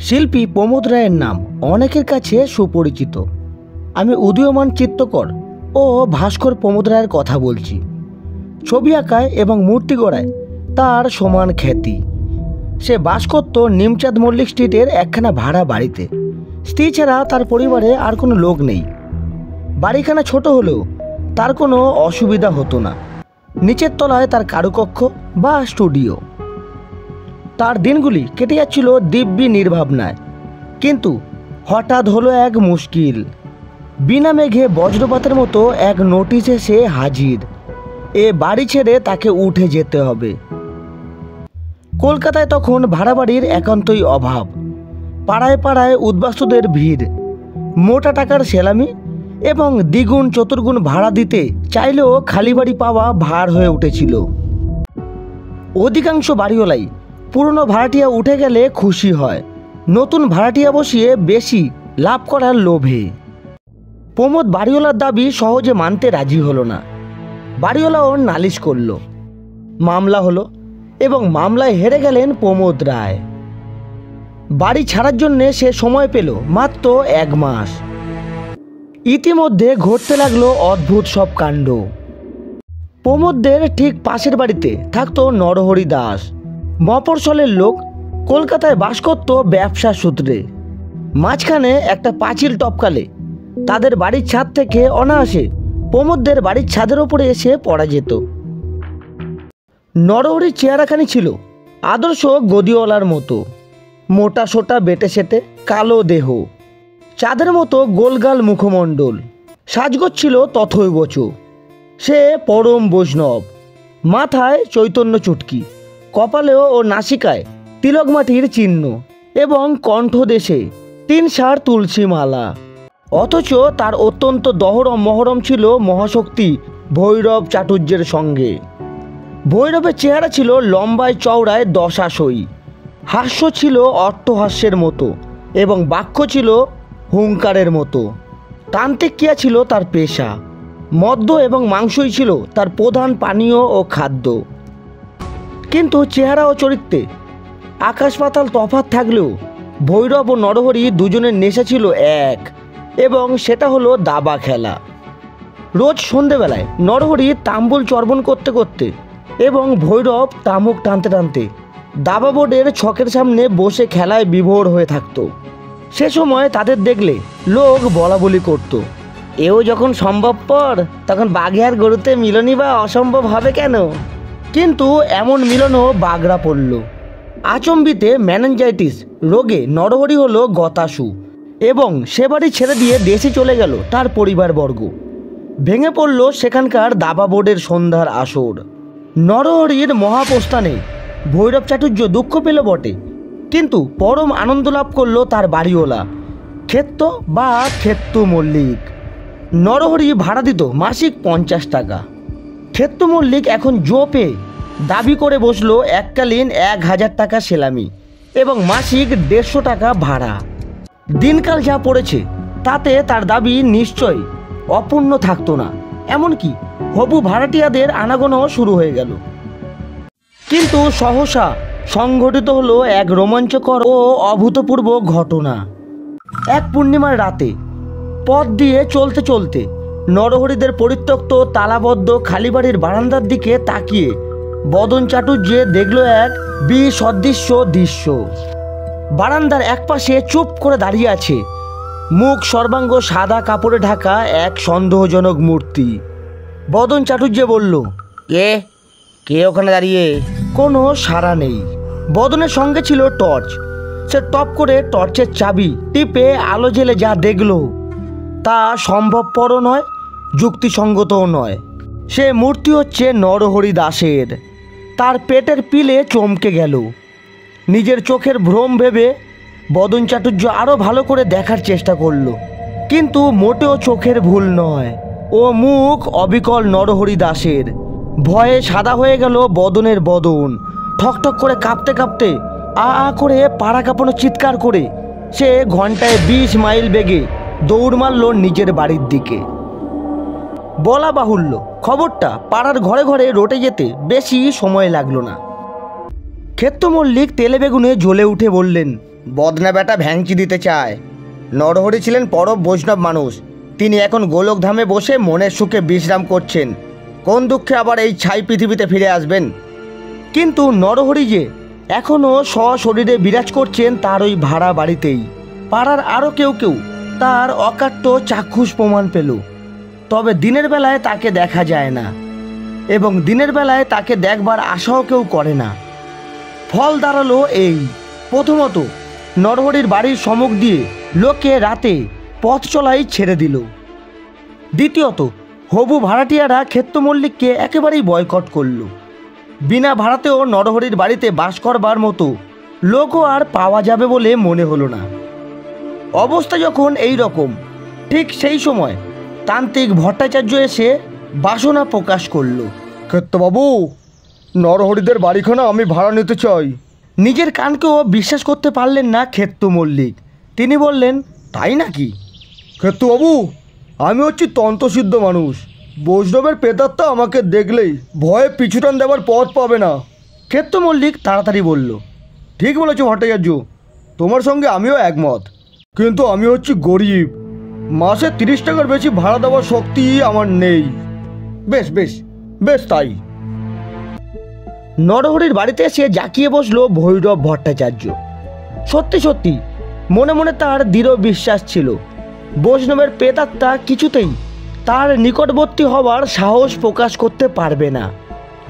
শিল্পী প্রমোদ রায়ের নাম অনেকের কাছে সুপরিচিত। আমি উদীয়মান চিত্রকর ও ভাস্কর প্রমোদ রায়ের কথা বলছি। ছবি আঁকায় এবং মূর্তি গড়ায় তার সমান খ্যাতি। সে বাস করত নিমচাঁদ মল্লিক স্ট্রিটের একখানা ভাড়া বাড়িতে। স্ত্রী ছাড়া তার পরিবারে আর কোনো লোক নেই। বাড়িখানা ছোট হলেও তার কোনো অসুবিধা হতো না। নিচের তলায় তার কারুকক্ষ বা স্টুডিও। তার দিনগুলি কেটে যাচ্ছিল দিব্যি নির্ভাবনায়। কিন্তু হঠাৎ হলো এক মুশকিল। বিনা মেঘে বজ্রপাতের মতো এক নোটিশে সে হাজির। এ বাড়ি ছেড়ে তাকে উঠে যেতে হবে। কলকাতায় তখন ভাড়া বাড়ির একান্তই অভাব। পাড়ায় পাড়ায় উদ্বাস্তুদের ভিড়। মোটা টাকার সেলামি এবং দ্বিগুণ চতুর্গুণ ভাড়া দিতে চাইলেও খালি বাড়ি পাওয়া ভার হয়ে উঠেছিল। অধিকাংশ বাড়িওয়ালাই পুরনো ভাড়াটিয়া উঠে গেলে খুশি হয়, নতুন ভাড়াটিয়া বসিয়ে বেশি লাভ করার লোভে। প্রমোদ বাড়িওয়ালার দাবি সহজে মানতে রাজি হলো না। বাড়িওয়ালাও নালিশ করল। মামলা হলো এবং মামলায় হেরে গেলেন প্রমোদ রায়। বাড়ি ছাড়ার জন্যে সে সময় পেল মাত্র 1 মাস। ইতিমধ্যে ঘটতে লাগলো অদ্ভুত সব কাণ্ড। প্রমোদদের ঠিক পাশের বাড়িতে থাকতো নরহরি দাস। মফস্বলের লোক, কলকাতায় বাস করত ব্যবসা সূত্রে। মাঝখানে একটা পাঁচিল টপকালে তাদের বাড়ির ছাদ থেকে অনায়াসে প্রমোদদের বাড়ির ছাদের ওপরে এসে পড়া যেত। নরহরির চেহারাখানি ছিল আদর্শ গদিওয়ালার মতো। মোটা সোটা বেটে সেটে কালো দেহ, চাঁদের মতো গোলগাল মুখমণ্ডল, সাজগোজ ছিল তথৈবচ। সে পরম বৈষ্ণব। মাথায় চৈতন্য চুটকি, কপালেও ও নাসিকায় তিলকমাটির চিহ্ন এবং কণ্ঠদেশে 3 সার তুলসী মালা। অথচ তার অত্যন্ত দহরম মহরম ছিল মহাশক্তি ভৈরব চাটুর্যের সঙ্গে। ভৈরবের চেহারা ছিল লম্বায় চওড়ায় দশাশয়ী। হাস্য ছিল অট্টহাস্যের মতো এবং বাক্য ছিল হুঙ্কারের মতো। তান্ত্রিক ক্রিয়া ছিল তার পেশা। মদ্য এবং মাংসই ছিল তার প্রধান পানীয় ও খাদ্য। কিন্তু চেহারা ও চরিত্রে আকাশ পাতাল তফাৎ থাকলেও ভৈরব ও নরহরি দুজনের নেশা ছিল এক, এবং সেটা হলো দাবা খেলা। রোজ সন্ধেবেলায় নরহরি তাম্বুল চর্বণ করতে করতে এবং ভৈরব তামুক টানতে টানতে দাবা বোর্ডের ছকের সামনে বসে খেলায় বিভোর হয়ে থাকতো। সে সময় তাদের দেখলে লোক বলা বলি করত, এও যখন সম্ভবপর তখন বাঘে আর গরুতে মিলনই বা অসম্ভব হবে কেন? কিন্তু এমন মিলনও বাগড়া পড়ল। আচম্বিতে ম্যানেঞ্জাইটিস রোগে নরহরি হলো গতাসু এবং সে বাড়ি ছেড়ে দিয়ে দেশে চলে গেল তার পরিবারবর্গ। ভেঙে পড়ল সেখানকার দাবা বোর্ডের সন্ধ্যার আসর। নরহরির মহাপ্রস্থানে ভৈরব চাটুর্য দুঃখ পেল বটে, কিন্তু পরম আনন্দ লাভ করলো তার বাড়িওয়ালা ক্ষেত্র বা ক্ষেত্র মল্লিক। নরহরি ভাড়া দিত মাসিক 50 টাকা। ক্ষেত্র মল্লিক এখন জো পেয়ে দাবি করে বসলো এককালীন 1000 টাকা সেলামি এবং মাসিক 150 টাকা ভাড়া। দিনকাল যা পড়েছে তাতে তার দাবি নিশ্চয়ই অপূর্ণ থাকতো না। এমনকি হবু ভাড়াটিয়াদের আনাগোনাও শুরু হয়ে গেল। কিন্তু সহসা সংঘটিত হলো এক রোমাঞ্চকর ও অভূতপূর্ব ঘটনা। এক পূর্ণিমার রাতে পথ দিয়ে চলতে চলতে নরহরিদের পরিত্যক্ত তালাবদ্ধ খালি বাড়ির বারান্দার দিকে তাকিয়ে বদন চাটুর্যে দেখল এক বিসদৃশ্য দৃশ্য। বারান্দার একপাশে চুপ করে দাঁড়িয়ে আছে মুখ সর্বাঙ্গ সাদা কাপড়ে ঢাকা এক সন্দেহজনক মূর্তি। বদন চাটুর্যে বলল, কে ওখানে দাঁড়িয়ে? কোনো সাড়া নেই। বদনের সঙ্গে ছিল টর্চ। সে টপ করে টর্চের চাবি টিপে আলো জেলে যা দেখল তা সম্ভবপরও নয়, যুক্তিসঙ্গতও নয়। সে মূর্তি হচ্ছে নরহরি দাসের। তার পেটের পিলে চমকে গেল। নিজের চোখের ভ্রম ভেবে বদন চাটুর্য আরও ভালো করে দেখার চেষ্টা করল, কিন্তু মোটেও চোখের ভুল নয়। ও মুখ অবিকল নরহরি দাসের। ভয়ে সাদা হয়ে গেল বদনের বদন। ঠকঠক করে কাঁপতে কাঁপতে আ করে পাড়া কাঁপানো চিৎকার করে সে ঘন্টায় 20 মাইল বেগে দৌড় মারল নিজের বাড়ির দিকে। বলা বাহুল্য, খবরটা পাড়ার ঘরে ঘরে রটে যেতে বেশি সময় লাগলো না। ক্ষেত্র মল্লিক তেলে বেগুনে জ্বলে উঠে বললেন, বদনা বেটা ভ্যাংচি দিতে চায়। নরহরি ছিলেন পরম বৈষ্ণব মানুষ। তিনি এখন গোলকধামে বসে মনের সুখে বিশ্রাম করছেন। কোন দুঃখে আবার এই ছাই পৃথিবীতে ফিরে আসবেন? কিন্তু নরহরি যে এখনও সশরীরে বিরাজ করছেন তার ওই ভাড়া বাড়িতেই। পাড়ার আরও কেউ কেউ তার অকাট্য চাক্ষুষ প্রমাণ পেল। তবে দিনের বেলায় তাকে দেখা যায় না, এবং দিনের বেলায় তাকে দেখবার আশাও কেউ করে না। ফল দাঁড়ালো এই, প্রথমত নরহরির বাড়ির সম্মুখ দিয়ে লোকে রাতে পথ চলাই ছেড়ে দিল। দ্বিতীয়ত হবু ভাড়াটিয়ারা ক্ষেত্র মল্লিককে একেবারেই বয়কট করল। বিনা ভাড়াতেও নরহরির বাড়িতে বাস করবার মতো লোকও আর পাওয়া যাবে বলে মনে হলো না। অবস্থা যখন এই রকম, ঠিক সেই সময় তান্ত্রিক ভট্টাচার্য এসে বাসনা প্রকাশ করল। ক্ষেত্রবাবু, নরহরিদের বাড়িখানা আমি ভাড়া নিতে চাই। নিজের কানকেও বিশ্বাস করতে পারলেন না ক্ষেত্র মল্লিক। তিনি বললেন, তাই নাকি? ক্ষেত্রবাবু, আমি হচ্ছি তন্ত্রসিদ্ধ মানুষ। বৈষ্ণবের প্রেতাত্মা আমাকে দেখলেই ভয়ে পিছুটান দেওয়ার পথ পাবে না। ক্ষেত্র মল্লিক তাড়াতাড়ি বলল, ঠিক বলেছ ভট্টাচার্য, তোমার সঙ্গে আমিও একমত। কিন্তু আমি হচ্ছি গরিব, মাসে 30 টাকার বেশি ভাড়া দেওয়ার শক্তি আমার নেই। বেশ বেশ বেশ তাই। নরহরির বাড়িতে এসে জাঁকিয়ে বসলো ভৈরব ভট্টাচার্য। সত্যি সত্যি মনে মনে তার দৃঢ় বিশ্বাস ছিল, বৈষ্ণবের প্রেতাত্মা কিছুতেই তার নিকটবর্তী হওয়ার সাহস প্রকাশ করতে পারবে না।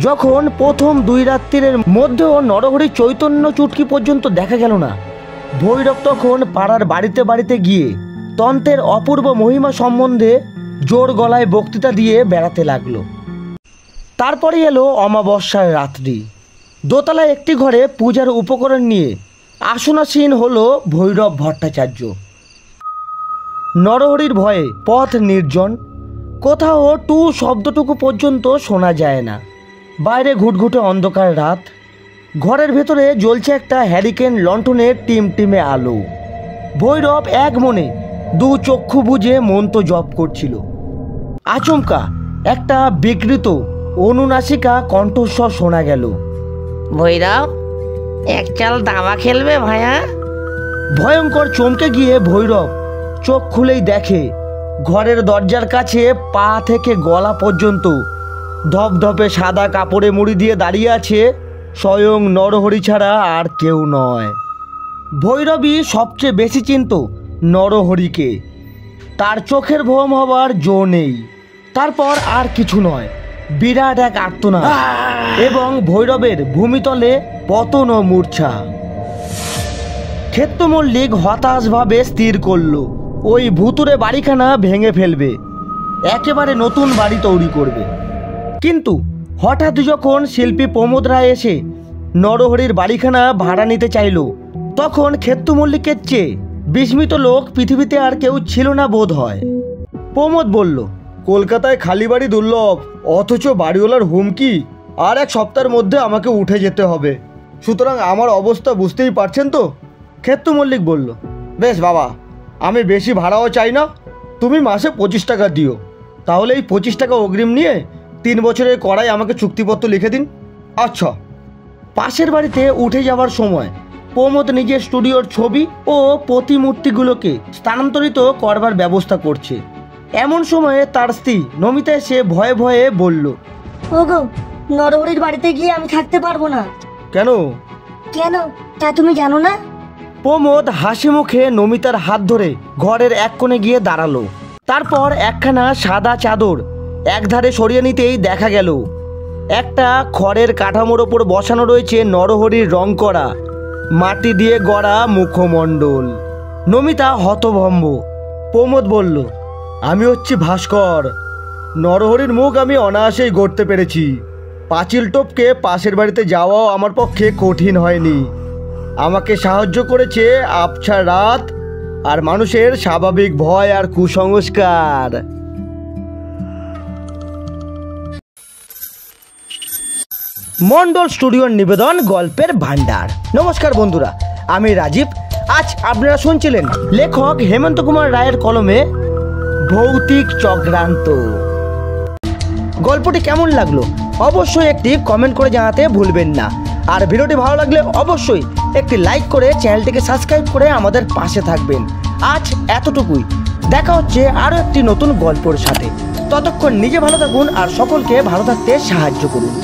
যখন প্রথম 2 রাত্রির মধ্যেও নরহরি চৈতন্য চুটকি পর্যন্ত দেখা গেল না, ভৈরব তখন পাড়ার বাড়িতে বাড়িতে গিয়ে তন্ত্রের অপূর্ব মহিমা সম্বন্ধে জোর গলায় বক্তৃতা দিয়ে বেড়াতে লাগলো। তারপরে এলো অমাবস্যার রাত্রি। দোতলায় একটি ঘরে পূজার উপকরণ নিয়ে আসনাসীন হলো ভৈরব ভট্টাচার্য। নরহরির ভয়ে পথ নির্জন, কোথাও টু শব্দটুকু পর্যন্ত শোনা যায় না। বাইরে ঘুটঘুটে অন্ধকার রাত, ঘরের ভেতরে জ্বলছে একটা হ্যারিকেন লণ্ঠনের টিমটিমে আলো। ভৈরব এক মনে 2 চক্ষু বুজে মন্ত্র জপ করছিল। আচমকা একটা বিকৃত অনুনাসিকা কণ্ঠস্বর শোনা গেল, ভৈরব, এক চাল দাবা খেলবে ভায়া? ভয়ঙ্কর চমকে গিয়ে ভৈরব চোখ খুলেই দেখে ঘরের দরজার কাছে পা থেকে গলা পর্যন্ত ধপধপে সাদা কাপড়ে মুড়ি দিয়ে দাঁড়িয়ে আছে স্বয়ং নরহরি ছাড়া আর কেউ নয়। ভৈরবী সবচেয়ে বেশি চিনত নরহরিকে। তার চোখের ভ্রম হবার জো নেই। তারপর আর কিছু নয়, বিরাট এক আর্তনাদ এবং ভৈরবের ভূমিতলে পতন ও মূর্ছা। ক্ষেত্র মল্লিক হতাশভাবে স্থির করল ওই ভুতুরে বাড়িখানা ভেঙে ফেলবে, একেবারে নতুন বাড়ি তৈরি করবে। কিন্তু হঠাৎ যখন শিল্পী প্রমোদ রায় এসে নরহরির বাড়িখানা ভাড়া নিতে চাইল, তখন ক্ষেত্র মল্লিকের চেয়ে বিস্মিত লোক পৃথিবীতে আর কেউ ছিল না বোধ হয়। প্রমোদ বলল, কলকাতায় খালি বাড়ি দুর্লভ, অথচ বাড়িওয়ালার হুমকি আর 1 সপ্তাহের মধ্যে আমাকে উঠে যেতে হবে। সুতরাং আমার অবস্থা বুঝতেই পারছেন তো। ক্ষেত্র মল্লিক বলল, বেশ বাবা, আমি বেশি ভাড়াও চাই না, তুমি মাসে 25 টাকা দিও। তাহলে এই 25 টাকা অগ্রিম নিয়ে 3 বছরের করাই আমাকে চুক্তিপত্র লিখে দিন। আচ্ছা। পাশের বাড়িতে উঠে যাওয়ার সময় প্রমোদ নিজের স্টুডিওর ছবি ও প্রতিমূর্তিগুলোকে স্থানান্তরিত করবার ব্যবস্থা করছে। এমন সময়ে তার স্ত্রী নমিতা এসে ভয়ে ভয়ে বলল, ওগো, নরহরির বাড়িতে গিয়ে আমি থাকতে পারবো না। কেন? কেন তা তুমি জানো না? প্রমোদ হাসি মুখে নমিতার হাত ধরে ঘরের এক কোণে গিয়ে দাঁড়ালো। তারপর একখানা সাদা চাদর একধারে সরিয়ে নিতেই দেখা গেল একটা খড়ের কাঠামোর ওপর বসানো রয়েছে নরহরির রং করা মাটি দিয়ে গড়া মুখমণ্ডল। নমিতা হতভম্ব। প্রমোদ বলল, আমি হচ্ছি ভাস্কর। নরহরির মুখ আমি অনায়াসেই গড়তে পেরেছি। পাঁচিল টপকে পাশের বাড়িতে যাওয়াও আমার পক্ষে কঠিন হয়নি। আমাকে সাহায্য করেছে আবছা রাত আর মানুষের স্বাভাবিক ভয় আর কুসংস্কার। মন্ডল স্টুডিওর নিবেদন গল্পের ভান্ডার। নমস্কার বন্ধুরা, আমি রাজীব। আজ আপনারা শুনছিলেন লেখক হেমন্ত কুমার রায়ের কলমে ভৌতিক চক্রান্ত। গল্পটি কেমন লাগলো অবশ্যই একটি কমেন্ট করে জানাতে ভুলবেন না। আর ভিডিওটি ভালো লাগলে অবশ্যই একটি লাইক করে চ্যানেলটিকে সাবস্ক্রাইব করে আমাদের পাশে থাকবেন। আজ এতটুকুই, দেখা হচ্ছে আরও একটি নতুন গল্পের সাথে। ততক্ষণ নিজে ভালো থাকুন আর সকলকে ভালো থাকতে সাহায্য করুন।